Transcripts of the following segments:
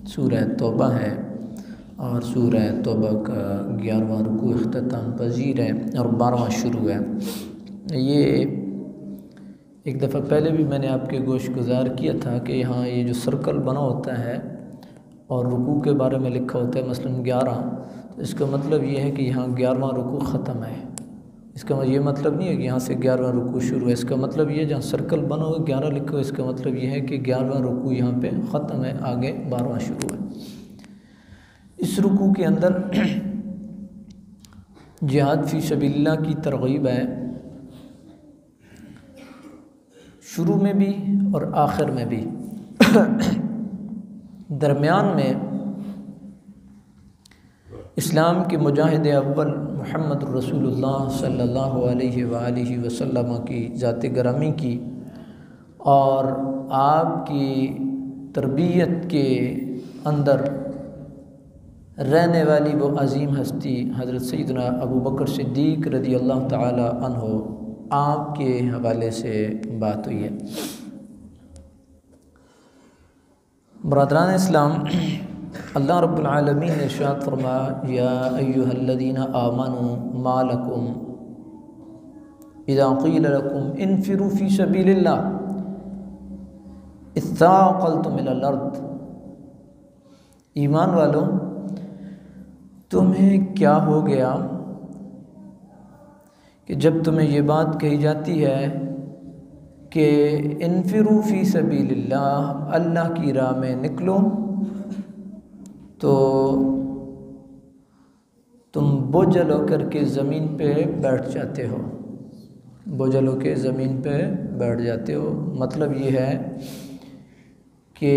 सूरह तौबा है और सूरह तौबा का 11वां रुकू इख्तिताम पज़ीर है और 12वां शुरू है। ये एक दफ़ा पहले भी मैंने आपके गोश गुज़ार किया था कि यहाँ ये जो सर्कल बना होता है और रुकू के बारे में लिखा होता है मसलन 11, तो इसका मतलब ये है कि यहाँ 11वां रुकू ख़त्म है। इसका ये मतलब नहीं है कि यहाँ से 11वां रुकू शुरू है। इसका मतलब ये जहाँ सर्कल बना हुआ 11 लिखा हो, इसका मतलब ये है कि 11वां रुकू यहाँ पे ख़त्म है, आगे 12वां शुरू है। इस रुकू के अंदर जिहाद फ़ी सबिलिल्लाह की तरग़ीब है, शुरू में भी और आखिर में भी। दरमियान में इस्लाम के मुजाहिद अव्वल मुहम्मद रसूलुल्लाह सल्लल्लाहु अलैहि वसल्लम की ज़ात ग्रामी की और आपकी तरबियत के अंदर रहने वाली वो अज़ीम हस्ती हज़रत सैयदना अबू बकर सिद्दीक़ रज़ी अल्लाह ताला अन्हो आपके हवाले से बात हुई है। बरदरान इस्लाम, अल्लाह रब्बुल आलमीन ने इरशाद फरमाया, या अय्युहल्लज़ीना आमनू मा लकुम इज़ा क़ील लकुम इन्फ़िरू फ़ी सबीलिल्लाह इस्ताक़ल्तुम इलल अर्द। ईमान वालों, तुम्हें क्या हो गया कि जब तुम्हें ये बात कही जाती है कि इन्फ़िरू फ़ी सबीलिल्लाह, अल्लाह की राह में निकलो, तो तुम बोझल होकर के ज़मीन पे बैठ जाते हो, बोझल होकर ज़मीन पे बैठ जाते हो। मतलब ये है कि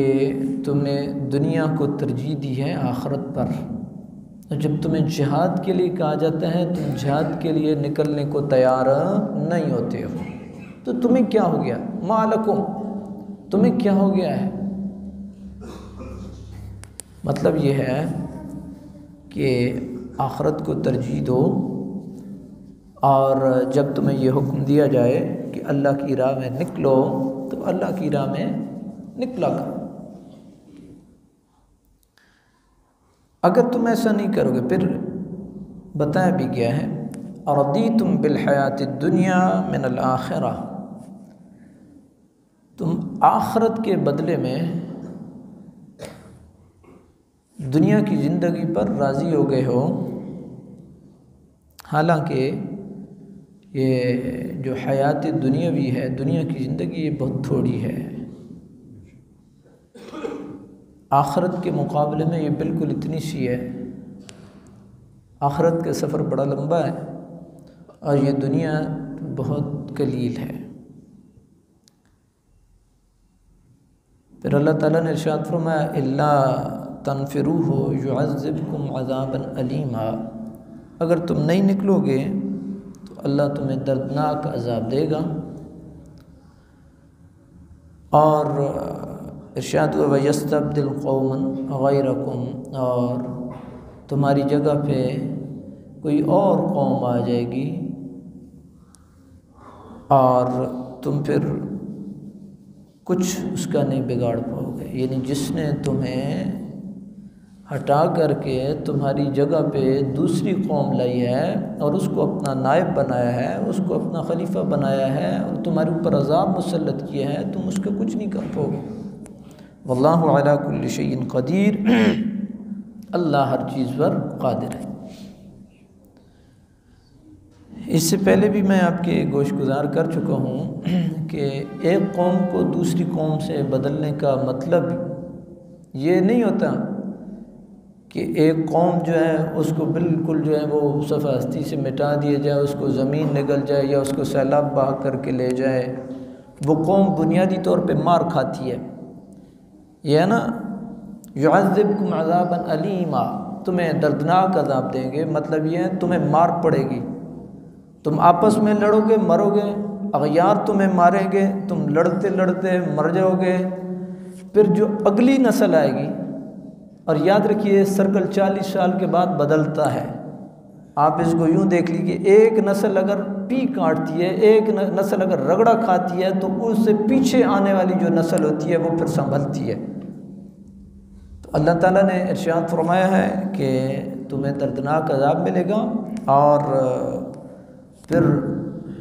तुमने दुनिया को तरजीह दी है आखिरत पर। जब तुम्हें जिहाद के लिए कहा जाता है, तुम जिहाद के लिए निकलने को तैयार नहीं होते हो। तो तुम्हें क्या हो गया, मालकुम, तुम्हें क्या हो गया है। मतलब ये है कि आखिरत को तरजीह दो, और जब तुम्हें ये हुक्म दिया जाए कि अल्लाह की राह में निकलो, तो अल्लाह की राह में निकला करो। अगर तुम ऐसा नहीं करोगे, फिर बताया भी गया है, अरदीतुम बिल हयातिद दुनिया मिनल आखिरा, तुम आखिरत के बदले में दुनिया की ज़िंदगी पर राज़ी हो गए हो। हालांकि ये जो हयात दुनियावी है, दुनिया की ज़िंदगी, ये बहुत थोड़ी है। आखिरत के मुकाबले में ये बिल्कुल इतनी सी है। आखिरत का सफ़र बड़ा लंबा है और ये दुनिया बहुत कलील है। फिर अल्लाह ताला ने इरशाद फरमाया, इल्ला तनफिरूहु युअज़्ज़िबकुम अज़ाबन अलीमा, अगर तुम नहीं निकलोगे तो अल्लाह तुम्हें दर्दनाक अज़ाब देगा। और इरशाद हुआ, वयस्तब्दिल कौमन गैरकुम, और तुम्हारी जगह पे कोई और कौम आ जाएगी और तुम फिर कुछ उसका नहीं बिगाड़ पाओगे। यानी जिसने तुम्हें हटा करके तुम्हारी जगह पे दूसरी कौम लाई है और उसको अपना नायब बनाया है, उसको अपना खलीफा बनाया है और तुम्हारे ऊपर अज़ाब मुसल्लत किया है, तुम उसका कुछ नहीं कर पाओगे। वल्लाहु अला कुल्लि शैइन क़दीर, अल्लाह हर चीज़ पर क़ादिर है। इससे पहले भी मैं आपके गोश गुज़ार कर चुका हूँ कि एक कौम को दूसरी कौम से बदलने का मतलब ये नहीं होता कि एक कौम जो है उसको बिल्कुल जो है वो सफ़ा हस्ती से मिटा दिया जाए, उसको ज़मीन निगल जाए या उसको सैलाब बहा करके ले जाए। वो कौम बुनियादी तौर पे मार खाती है। यह है ना, युअज़्ज़िबकुम अज़ाबन अलीमा, तुम्हें दर्दनाक अज़ाब देंगे। मतलब ये है तुम्हें मार पड़ेगी, तुम आपस में लड़ोगे, मरोगे, अग़यार तुम्हें मारेंगे, तुम लड़ते लड़ते मर जाओगे। फिर जो अगली नस्ल आएगी, और याद रखिए सर्कल 40 साल के बाद बदलता है। आप इसको यूँ देख लीजिए, एक नस्ल अगर पी काटती है, एक नस्ल अगर रगड़ा खाती है, तो उससे पीछे आने वाली जो नस्ल होती है वो फिर संभलती है। तो अल्लाह ताला ने इरशाद फरमाया है कि तुम्हें दर्दनाक अज़ाब मिलेगा, और फिर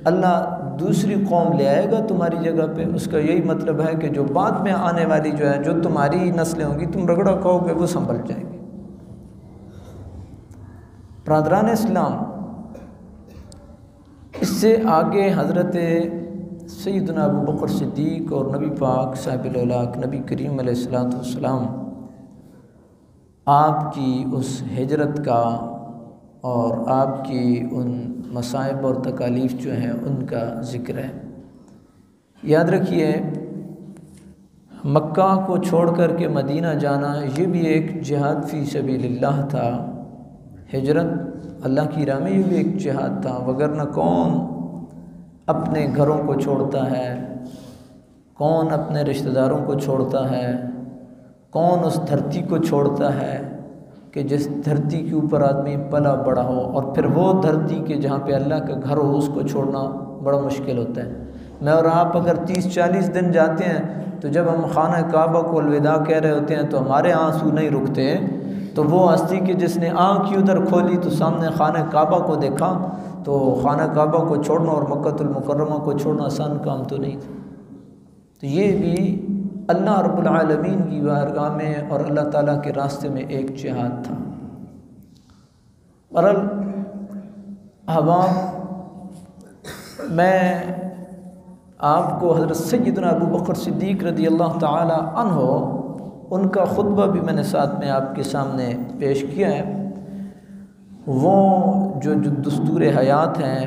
अल्लाह दूसरी कौम ले आएगा तुम्हारी जगह पे। उसका यही मतलब है कि जो बाद में आने वाली जो है, जो तुम्हारी नस्लें होंगी, तुम रगड़ा खाओगे, वो संभल जाएंगे। ब्रादरान इस्लाम, इससे आगे हज़रत सैयदना अबू बकर सिद्दीक़ और नबी पाक साहिबुल औलाक नबी करीम अलैहिस्सलातु वस्सलाम आपकी उस हिजरत का और आपकी उन मसाइब और तकालीफ़ जो हैं उनका ज़िक्र है। याद रखिए, मक्का को छोड़ कर के मदीना जाना ये भी एक जिहाद फ़ी सबीलिल्लाह था। हिजरत अल्लाह की राह में ये भी एक जिहाद था, वगरना कौन अपने घरों को छोड़ता है, कौन अपने रिश्तेदारों को छोड़ता है, कौन उस धरती को छोड़ता है कि जिस धरती के ऊपर आदमी पला बड़ा हो, और फिर वो धरती के जहाँ पे अल्लाह का घर हो उसको छोड़ना बड़ा मुश्किल होता है। मैं और आप अगर 30-40 दिन जाते हैं तो जब हम खाना काबा को अलविदा कह रहे होते हैं तो हमारे आंसू नहीं रुकते। तो वो हस्ती कि जिसने आँख ही उधर खोली तो सामने खाना काबा को देखा, तो खाना काबा को छोड़ना और मक्कतुल मुकर्रमा को छोड़ना आसान काम तो नहीं था। तो ये भी अल्लाह रब्बुल आलमीन की बारगाह में और अल्लाह ताला के रास्ते में एक जिहाद था। बहरहाल अहबाब, मैं आपको हज़रत सैयदना अबू बकर सिद्दीक़ रज़ी अल्लाह ताला अन्हो उनका ख़ुतबा भी मैंने साथ में आपके सामने पेश किया है। वो जो दस्तूर हयात हैं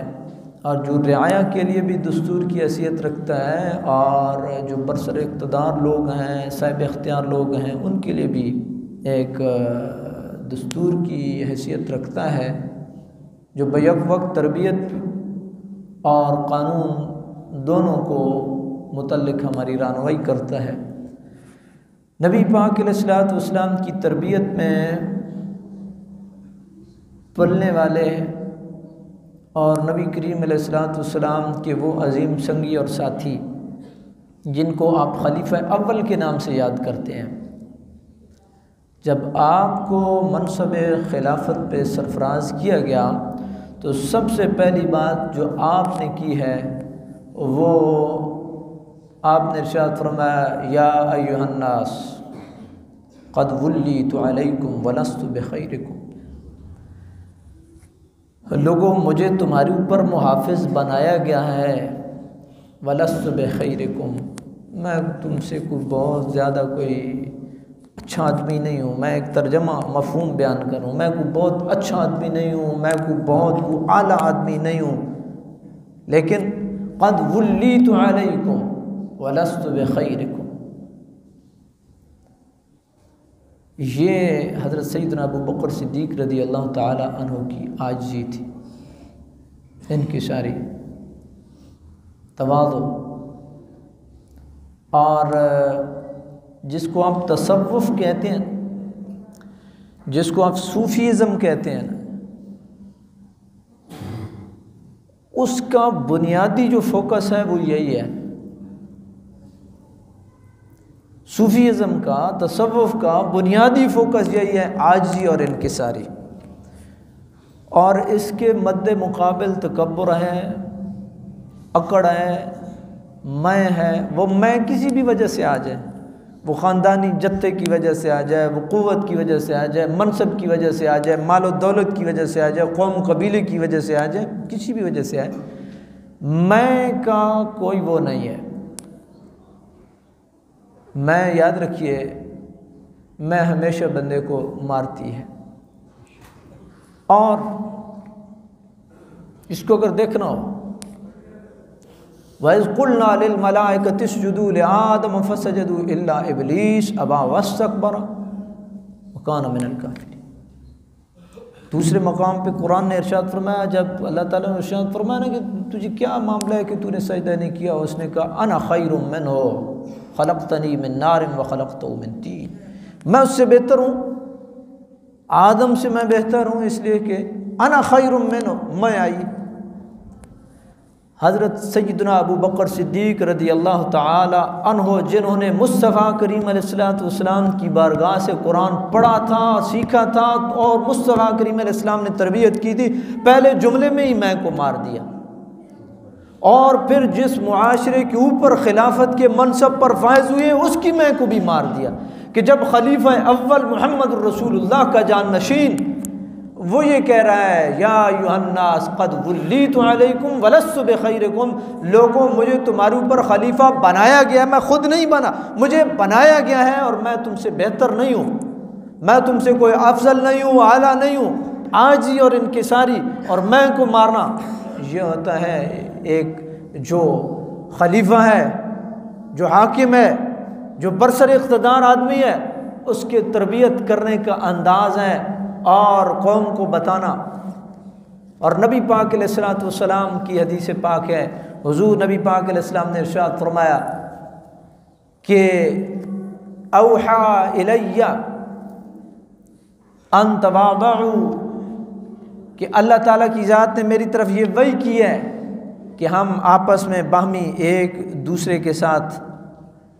और जो रियाया के लिए भी दस्तूर की हैसियत रखता है, और जो बरसर इक़्तिदार लोग हैं, साहिब इख्तियार लोग हैं, उनके लिए भी एक दस्तूर की हैसियत रखता है, जो बैक वक्त तरबियत और क़ानून दोनों को मुतल्लिक़ हमारी रहनुमाई करता है। नबी पाक अलैहिस्सलातु वस्सलाम की तरबियत में पलने वाले और नबी करीम अलैहिस्सलातु वस्सलाम के वो अजीम संगी और साथी जिनको आप खलीफा अव्वल के नाम से याद करते हैं, जब आपको मनसब खिलाफत पे सरफराज किया गया तो सबसे पहली बात जो आपने की है वो आपने इरशाद फरमाया, या अय्युहन्नास क़द वुल्लीतु अलैकुम वलस्तु बिखैरिकुम, लोगों मुझे तुम्हारे ऊपर मुहाफ़िज़ बनाया गया है, वलस्तु बिखैरिकुम, मैं तुमसे कोई बहुत ज़्यादा कोई अच्छा आदमी नहीं हूँ। मैं एक तर्जमा मफ़हूम बयान करूँ, मैं कोई बहुत अच्छा आदमी नहीं हूँ, मैं कोई बहुत आला आदमी नहीं हूँ, लेकिन क़द वुल्लीतु अलैकुम वलस्तु बिखैरिकुम, ये हज़रत सैयदना अबू बकर सिद्दीक़ रज़ी अल्लाह ताला अन्हु की आजिज़ी थी, इनकिसारी, तवाज़ु, और जिसको आप तसव्वुफ़ कहते हैं, जिसको आप सूफ़ीज़म कहते हैं, उसका बुनियादी जो फोकस है वो यही है। सूफ़ीज़म का, तसव्वुफ़ का बुनियादी फ़ोकस यही है, आजिज़ी और इनकिसारी, और इसके मद्दे मुकाबिल तकब्बुर है, अकड़ है, मैं है। वो मैं किसी भी वजह से आ जाए, वो ख़ानदानी जत्थे की वजह से आ जाए, वो क़ुव्वत की वजह से आ जाए, मनसब की वजह से आ जाए, माल दौलत की वजह से आ जाए, कौम कबीले की वजह से आ जाए, किसी भी वजह से आए, मैं का कोई वो नहीं है। मैं, याद रखिए, मैं हमेशा बंदे को मारती है, और इसको अगर देखना हो, वइज़ क़ुल्ना लिल मलाइकति इसजुदू लिआदम फसजदू इल्ला इब्लीस अबा वस्तकबरा व कान मिनल काफिरीन। दूसरे मकाम पे कुरान ने इरशाद फरमाया, जब अल्लाह ताला ने इरशाद फरमाया ना कि तुझे क्या मामला है कि तूने सजदा नहीं किया, उसने कहा अना खैरुम मिन्हु खलक़तनी मिन नारिन व खलक़तहु मिन तीन, मैं उससे बेहतर हूँ, आदम से मैं बेहतर हूँ, इसलिए कि अना खैरुम मिन्हु, मैं आई। हज़रत सैयदना अबू बकर सिद्दीक़ रज़ी अल्लाह ताला अन्हो, जिन्होंने मुस्तफ़ा करीम अलैहिस्सलाम की बारगाह से कुरान पढ़ा था, सीखा था और मुस्तफ़ा करीम अलैहिस्सलाम ने तरबियत की थी, पहले जुमले में ही मैं को मार दिया। और फिर जिस मुआशरे के ऊपर खिलाफत के मनसब पर फायज हुए उसकी मैं को भी मार दिया कि जब खलीफा अव्वल मुहम्मद रसूलुल्लाह का जानशीन वो ये कह रहा है, या अय्युहन्नास क़द वुल्लीतु अलैकुम वलस्तु बिखैरिकुम, लोगों मुझे तुम्हारे ऊपर खलीफा बनाया गया, मैं खुद नहीं बना, मुझे बनाया गया है और मैं तुमसे बेहतर नहीं हूँ, मैं तुमसे कोई अफजल नहीं हूँ, आला नहीं हूँ। आजी और इनकिसारी और मैं को मारना, ये होता है एक जो खलीफा है, जो हाकिम है, जो बरसर इक़्तिदार आदमी है, उसके तरबियत करने का अंदाज़ है और कौम को बताना। और नबी पाक अलैहिस्सलातु वस्सलाम की हदीस पाक है, हुज़ूर नबी पाक अलैहिस्सलाम ने इरशाद फरमाया कि औहा इलैया अन तवादउ, कि अल्लाह ताला की ज़ात ने मेरी तरफ ये वही की है कि हम आपस में बाहमी एक दूसरे के साथ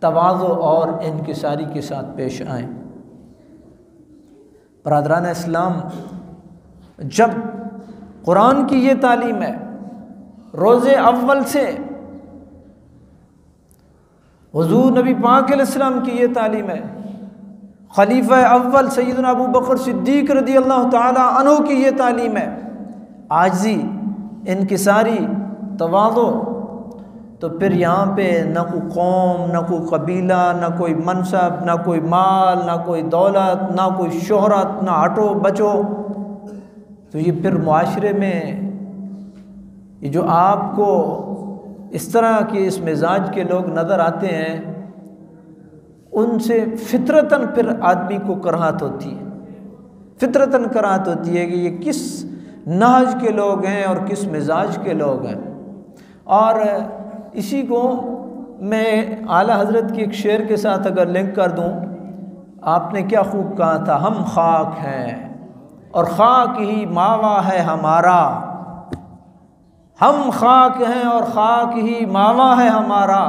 तवाज़ु और इनकिसारी के साथ पेश आएँ। बरादरान इस्लाम, जब कुरान की ये तालीम है, रोज़े अव्वल से हुज़ूर नबी पाक अलैहिस्सलाम की ये तालीम है, खलीफा अव्वल सैयदना अबू बकर सिद्दीक़ रज़ी अल्लाह ताला अन्हु की ये तालीम है, आजी, इनकिसारी, तवाज़ु, तो फिर यहाँ पे न कोई कौम, न कोई कबीला, न कोई मनसब, न कोई माल, न कोई दौलत, न कोई शोहरत, न हटो बचो। तो ये फिर मुआशरे में ये जो आपको इस तरह के इस मिजाज के लोग नज़र आते हैं, उनसे फितरतन फिर आदमी को कराहत होती है, फितरतन कराहत होती है कि ये किस नहज के लोग हैं और किस मिजाज के लोग हैं। और इसी को मैं आला हज़रत की एक शेर के साथ अगर लिंक कर दूं, आपने क्या खूब कहा था, हम खाक हैं और खाक ही मावा है हमारा, हम खाक हैं और खाक ही मावा है हमारा,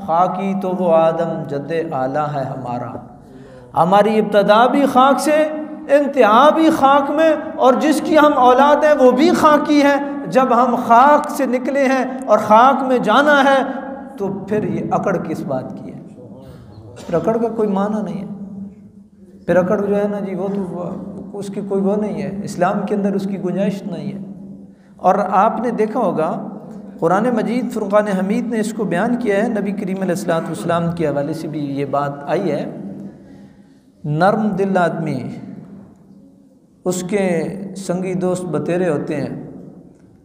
खाकी तो वो आदम जद्दे आला है हमारा। हमारी इब्तदा भी खाक से, इंतहा भी खाक में, और जिसकी हम औलाद हैं वो भी खाकी है। जब हम खाक से निकले हैं और खाक में जाना है तो फिर ये अकड़ किस बात की है? फिर अकड़ का कोई माना नहीं है। फिर अकड़ जो है ना जी, वो तो उसकी कोई वो नहीं है, इस्लाम के अंदर उसकी गुंजाइश नहीं है। और आपने देखा होगा कुरान मजीद फुरक़ान हमीद ने इसको बयान किया है, नबी करीम अलैहिस्सलातु वस्सलाम के हवाले से भी ये बात आई है। नर्म दिल आदमी, उसके संगी दोस्त बतेरे होते हैं,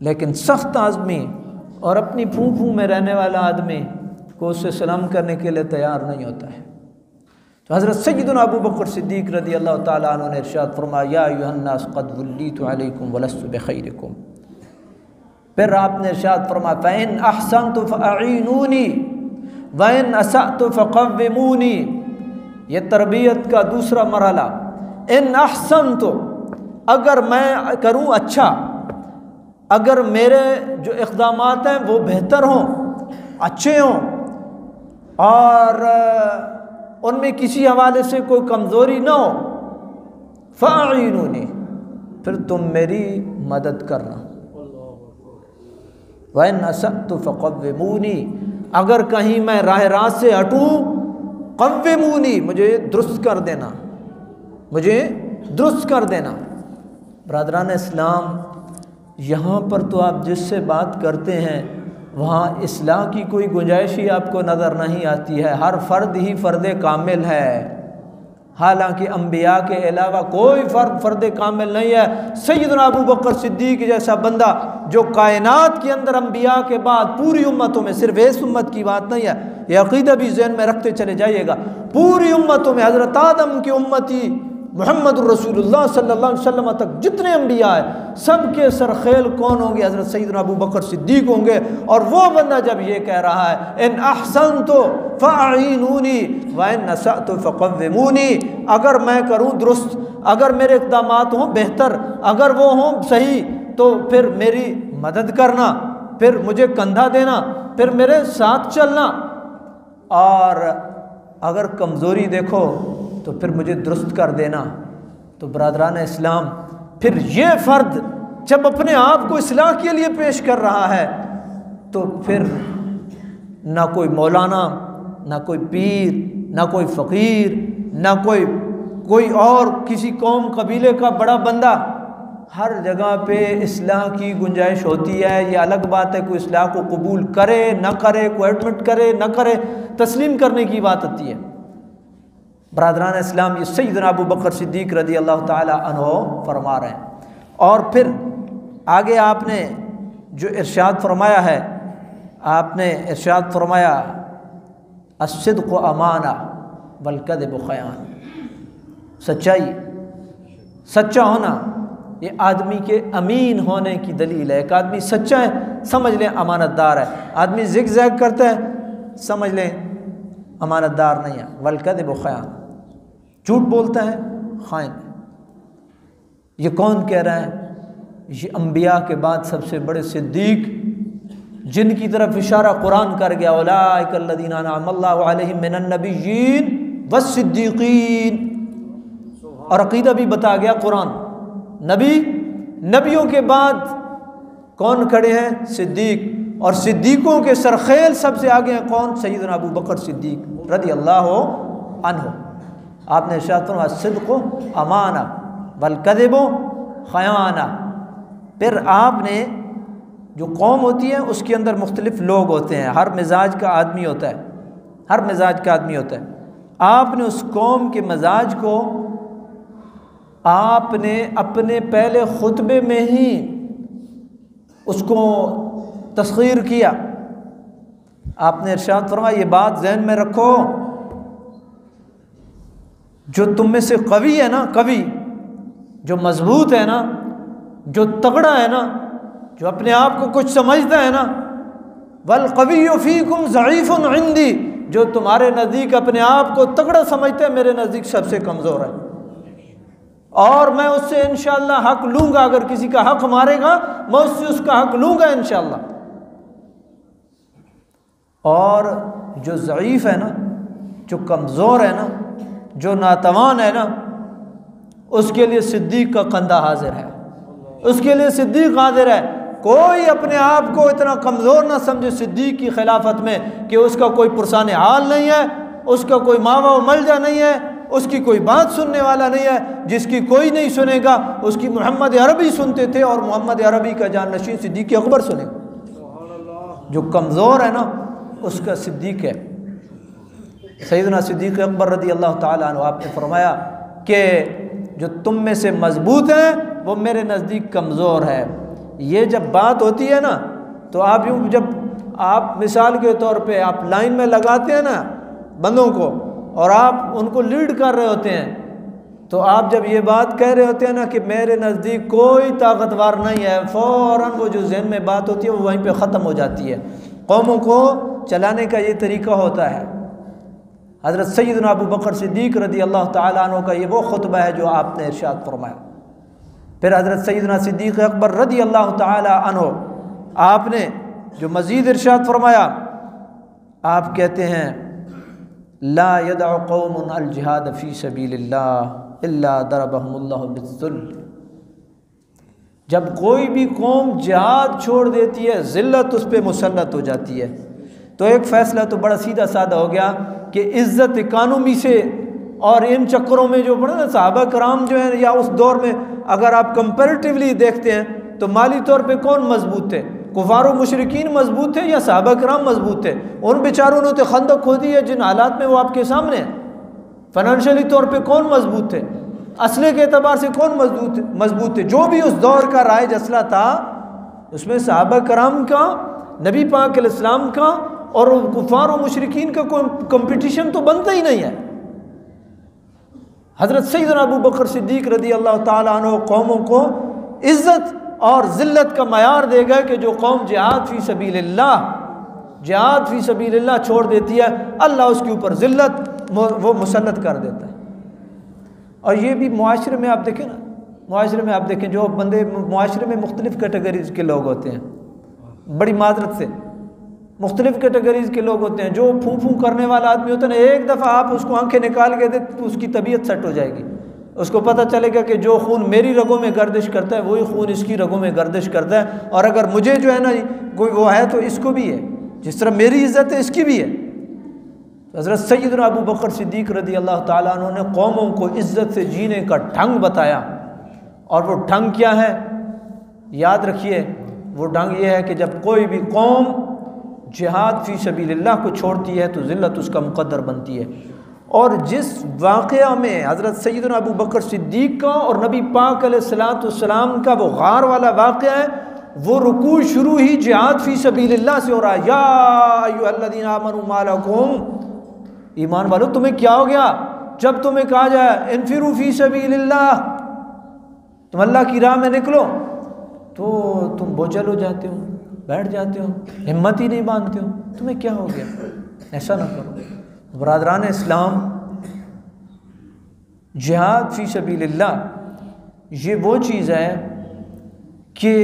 लेकिन सख्त आदमी और अपनी फूं में रहने वाला आदमी को उससे सलाम करने के लिए तैयार नहीं होता है। तो हज़रत सैयदना अबू बकर सिद्दीक़ रज़ी अल्लाह ताला अन्हु ने इरशाद फरमाया, या अय्युहन्नास क़द वुल्लीतु अलैकुम वलस्तु बिखैरिकुम। फिर आपने इरशाद फरमाया, फ़इन अहसनतु फ़अईनूनी वइन असअतु फ़क़व्विमूनी। ये तरबियत का दूसरा मरहला, इन अहसनतु, अगर मैं करूँ अच्छा, अगर मेरे जो इक़दामात हैं वो बेहतर हों, अच्छे हों और उनमें किसी हवाले से कोई कमज़ोरी ना हो, फ़अईनूनी, फिर तुम मेरी मदद करना। वइन असअतु फ़क़व्विमूनी, अगर कहीं मैं राह रास्त से हटूँ, क़व्विमूनी, मुझे दुरुस्त कर देना, मुझे दुरुस्त कर देना। ब्रदरान इस्लाम, यहाँ पर तो आप जिससे बात करते हैं वहाँ इस्लाह की कोई गुंजाइश ही आपको नज़र नहीं आती है। हर फ़र्द ही फ़र्द कामिल है, हालांकि अम्बिया के अलावा कोई फ़र्द कामिल नहीं है। सैयदना अबू बकर सिद्दीक़ जैसा बंदा जो कायनात के अंदर अम्बिया के बाद पूरी उम्मतों में, सिर्फ इस उम्मत की बात नहीं है, ये अक़ीदा भी ज़हन में रखते चले जाइएगा, पूरी उम्मतों में हज़रत आदम की उम्मती मुहम्मद रसूलुल्लाह सल्लल्लाहु अलैहि वसल्लम तक जितने अम्बिया है सबके सरखेल कौन होंगे? हज़रत सैयदना अबू बकर सिद्दीक़ होंगे। और वो बंदा जब ये कह रहा है, इन अहसनतु फ़अईनूनी व इन असअतु फ़क़व्विमूनी, अगर मैं करूँ दुरुस्त, अगर मेरे इक़दामात हों बेहतर, अगर वो हों सही, तो फिर मेरी मदद करना। फिर मुझे कंधा देना, फिर मेरे साथ चलना, और अगर कमज़ोरी देखो तो फिर मुझे दुरुस्त कर देना। तो बरादरान इस्लाम, फिर ये फ़र्द जब अपने आप को इस्लाह के लिए पेश कर रहा है तो फिर ना कोई मौलाना, ना कोई पीर, ना कोई फ़कीर, ना कोई और किसी कौम कबीले का बड़ा बंदा, हर जगह पे इस्लाह की गुंजाइश होती है। ये अलग बात है कोई इस्लाह को कबूल करे ना करे, कोई एडमिट करे ना करे, तस्लीम करने की बात आती है। बरादरान इस्लाम, ये सैयदना अबू बकर सिद्दीक़ रज़ी अल्लाह ताला अन्हु फरमा रहे हैं। और फिर आगे आपने जो इरशाद फरमाया है, आपने इरशाद फरमाया अस्सिद्क़ु अमाना वल कज़िबु ख़यान, सच्चाई, सच्चा होना ये आदमी के अमीन होने की दलील है। एक आदमी सच्चा है, समझ लें अमानतदार है। आदमी ज़िग ज़ैग करता है, समझ लें अमानतदार नहीं है। वल कज़िबु ख़यान, झूठ बोलता है, ख़ाइन। ये कौन कह रहा है? ये अम्बिया के बाद सबसे बड़े सिद्दीक़, जिनकी तरफ इशारा कुरान कर गया, उलाइका अल्लज़ीना अनअमल्लाहु अलैहिम मिनन नबिय्यीन वस्सिद्दीक़ीन। और अक़ीदा भी बता गया कुरान, नबियों के बाद कौन खड़े हैं? सिद्दीक़। और सिद्दीक़ों के सरखेल सबसे आगे हैं कौन? सैयदना अबू बकर सिद्दीक़ रज़ी अल्लाहु अन्हु। आपने इरशाद फरमाया सिद्क़ु अमाना वल कज़िबु ख़याना। फिर आपने जो कौम होती है उसके अंदर मुख्तलिफ़ लोग होते हैं, हर मिजाज का आदमी होता है, हर मिजाज का आदमी होता है। आपने उस कौम के मिजाज को आपने अपने पहले खुतबे में ही उसको तस्ख़ीर किया। आपने इरशाद फरमाया ये बात ज़हन में रखो, जो तुम में से कवी है ना, कवी जो मजबूत है ना, जो तगड़ा है ना, जो अपने आप को कुछ समझता है ना, वल कविय्यु फ़ीकुम ज़ईफ़ुन इंदी, जो तुम्हारे नज़दीक अपने आप को तगड़ा समझते हैं, मेरे नज़दीक सबसे कमज़ोर है। और मैं उससे इंशाअल्लाह हक लूँगा, अगर किसी का हक मारेगा मैं उससे उसका हक लूँगा इंशाअल्लाह। और जो ज़ईफ़ है ना, जो कमज़ोर है ना, जो नातवान है ना, उसके लिए सिद्दीक़ का कंधा हाजिर है, उसके लिए सिद्दीक़ हाजिर है। कोई अपने आप को इतना कमज़ोर ना समझे सिद्दीक़ की खिलाफत में कि उसका कोई पुरसाने हाल नहीं है, उसका कोई मावा मलजा नहीं है, उसकी कोई बात सुनने वाला नहीं है, जिसकी कोई नहीं सुनेगा उसकी मोहम्मद अरबी सुनते थे और मोहम्मद अरबी का जानशीन सिद्दीक़ अकबर सुनेगा। जो कमज़ोर है ना उसका सिद्दीक़ है सैयदना सिद्दीक़ अकबर रज़ी अल्लाह ताला अन्हु। आपने फरमाया कि जो तुम में से मजबूत है वो मेरे नज़दीक कमज़ोर है। ये जब बात होती है ना तो आप यूँ, जब आप मिसाल के तौर पे आप लाइन में लगाते हैं ना बंदों को और आप उनको लीड कर रहे होते हैं, तो आप जब ये बात कह रहे होते हैं ना कि मेरे नज़दीक कोई ताकतवर नहीं है, फ़ौरन वो जो ज़हन में बात होती है वो वहीं पे ख़त्म हो जाती है। कौमों को चलाने का ये तरीका होता है। हज़रत सैयदना अबू बकर सिद्दीक़ रज़ी अल्लाह ताला अन्हु का ये वो खुतबा है जो आपने इरशाद फरमाया। फिर हज़रत सैयदना सिद्दीक़ अकबर रज़ी अल्लाह ताला अन्हु आपने जो मज़ीद इरशाद फरमाया, आप कहते हैं ला यदअ कौमुन अल जिहाद फ़ी सबीलिल्लाह इल्ला दरबहुमुल्लाहु बिज़्ज़ुल्ल। जब कोई भी कौम जिहाद छोड़ देती है ज़िल्लत उस पर मुसल्लत हो जाती है। तो एक फ़ैसला तो बड़ा सीधा साधा हो गया कि इज़्ज़त इकानमी से और इन चक्करों में जो बड़ा ना सहाबा कराम जो है या उस दौर में अगर आप कंपैरेटिवली देखते हैं तो माली तौर पे कौन मजबूत थे? कुफार व मुशरिकीन मजबूत थे या सहाबा कराम मजबूत थे? उन बेचारों ने तो खंदक खोदी है जिन हालात में वो आपके सामने हैं। फाइनेंशियली तौर पे कौन मजबूत थे? असले के एतबार से कौन मजबूत थे? जो भी उस दौर का राइज असला था उसमें सहाबा कराम का, नबी पाक अलैहिस्सलाम का और कुफार व मुशरिकीन का कोई कंपटीशन तो बनता ही नहीं है। हज़रत सैयदना अबू बकर सिद्दीक़ रज़ी अल्लाह ताला अन्हु कौमों को इज़्ज़त और ज़िल्लत का मयार दे गए कि जो कौम जिहाद फ़ी सबीलिल्लाह छोड़ देती है अल्लाह उसके ऊपर ज़िल्लत वो मुसल्लत कर देता है। और ये भी मुआशरे में आप देखें ना, मुआशरे में आप देखें जो बंदे मुआशरे में मुख्तलिफ़ कैटेगरीज़ के लोग होते हैं, बड़ी माजरत से मुख्तलिफ़ कैटेगरीज़ के लोग होते हैं। जो फूं फूं करने वाला आदमी होता है ना, एक दफ़ा आप उसको आंखें निकाल के दे तो उसकी तबीयत सेट हो जाएगी। उसको पता चलेगा कि जो खून मेरी रगों में गर्दिश करता है वही खून इसकी रगों में गर्दिश करता है, और अगर मुझे जो है ना कोई वो है तो इसको भी है, जिस तरह मेरी इज़्ज़त है इसकी भी है। हज़रत सैयदना अबू बकर सिद्दीक़ रज़ी अल्लाह ताला अन्हु ने कौमों को इज़्ज़त से जीने का ढंग बताया, और वो ढंग क्या है याद रखिए, वो ढंग ये है कि जब कोई भी कौम जिहाद फ़ी सबीलिल्लाह को छोड़ती है तो ज़िल्लत उसका मुक़द्दर बनती है। और जिस वाक़या में हज़रत सैयदना अबू बकर सिद्दीक़ का और नबी पाक अलैहिस्सलाम का वो गार वाला वाक़या है, वो रुकू शुरू ही जिहाद फ़ी सबीलिल्लाह से हो रहा है। या अय्युहल्लज़ीना आमनू मा लकुम, ईमान वालों तुम्हें क्या हो गया जब तुम्हें कहा जाए इन्फिरू फ़ी सबीलिल्लाह, तुम अल्लाह की राह में निकलो, तो तुम बोझल हो जाते हो, बैठ जाते हो, हिम्मत ही नहीं बांधते हो, तुम्हें क्या हो गया। ऐसा ना करो बरादरान इस्लाम। जिहाद फ़ी सबीलिल्लाह ये वो चीज़ है कि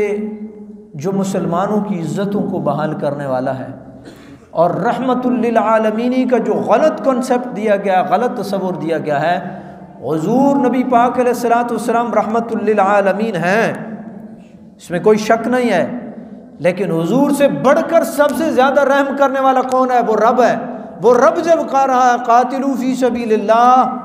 जो मुसलमानों की इज़्ज़तों को बहाल करने वाला है, और रहमतुल लिल आलमीनी का जो गलत कॉन्सेप्ट दिया गया, गलत तस्वुर दिया गया है, हुज़ूर नबी पाक अलैहिस्सलाम रहमतुल लिल आलमीन हैं, इसमें कोई शक नहीं है। लेकिन हुजूर से बढ़कर सबसे ज़्यादा रहम करने वाला कौन है? वो रब है। वो रब जब कह रहा है कातिलू फ़ी सबीलिल्लाह,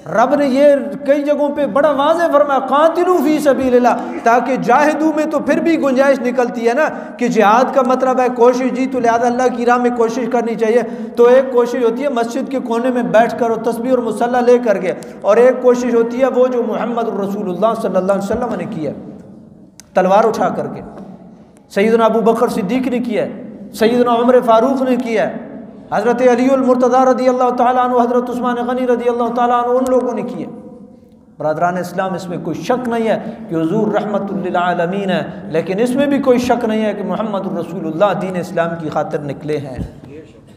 रब ने ये कई जगहों पे बड़ा वाज़ेह फरमाया कातिलू फ़ी सबीलिल्लाह, ताकि जाहिदू में तो फिर भी गुंजाइश निकलती है ना कि जिहाद का मतलब है कोशिश, जी तो लिहाजा अल्लाह की राह में कोशिश करनी चाहिए। तो एक कोशिश होती है मस्जिद के कोने में बैठ कर और तस्बीह और मुसल्ला ले करके, और एक कोशिश होती है वो जो मोहम्मद रसूलुल्लाह सल्लल्लाहु अलैहि वसल्लम ने किया, तलवार उठा करके। सैयदना अबू बकर सिद्दीक़ ने किया है, सैयदना उमर फ़ारूक ने किया है, हज़रत अलीउल मुर्तज़ा रज़ी अल्लाह ताला अन्हु, हज़रत उस्मान गनी रज़ी अल्लाह ताला अन्हु, उन लोगों ने किया। बरादरान इस्लाम, इसमें कोई शक नहीं है कि हुज़ूर रहमतुल लिल आलमीन है, लेकिन इसमें भी कोई शक नहीं है कि मोहम्मद रसूलुल्लाह दीन इस्लाम की खातिर निकले हैं।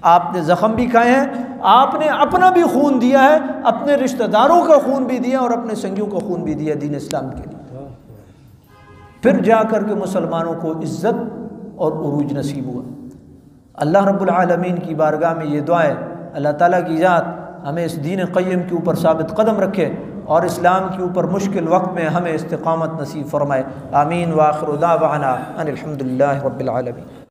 आपने ज़ख़म भी खाए हैं, आपने अपना भी खून दिया है, अपने रिश्तेदारों का खून भी दिया और अपने संगियों का खून भी दिया दीन इस्लाम के लिए। फिर जा कर के मुसलमानों को इज़्ज़त और उरूज नसीब हुआ। अल्लाह रब्बुल आलमीन की बारगाह में ये दुआ है, अल्लाह ताला की ज़ात हमें इस दीन क़य्यम के ऊपर साबित कदम रखे और इस्लाम के ऊपर मुश्किल वक्त में हमें इस्तिक़ामत नसीब फ़रमाए। आमीन व आखिरु दावाना अनिल हम्दुलिल्लाहि रब्बिल आलमीन।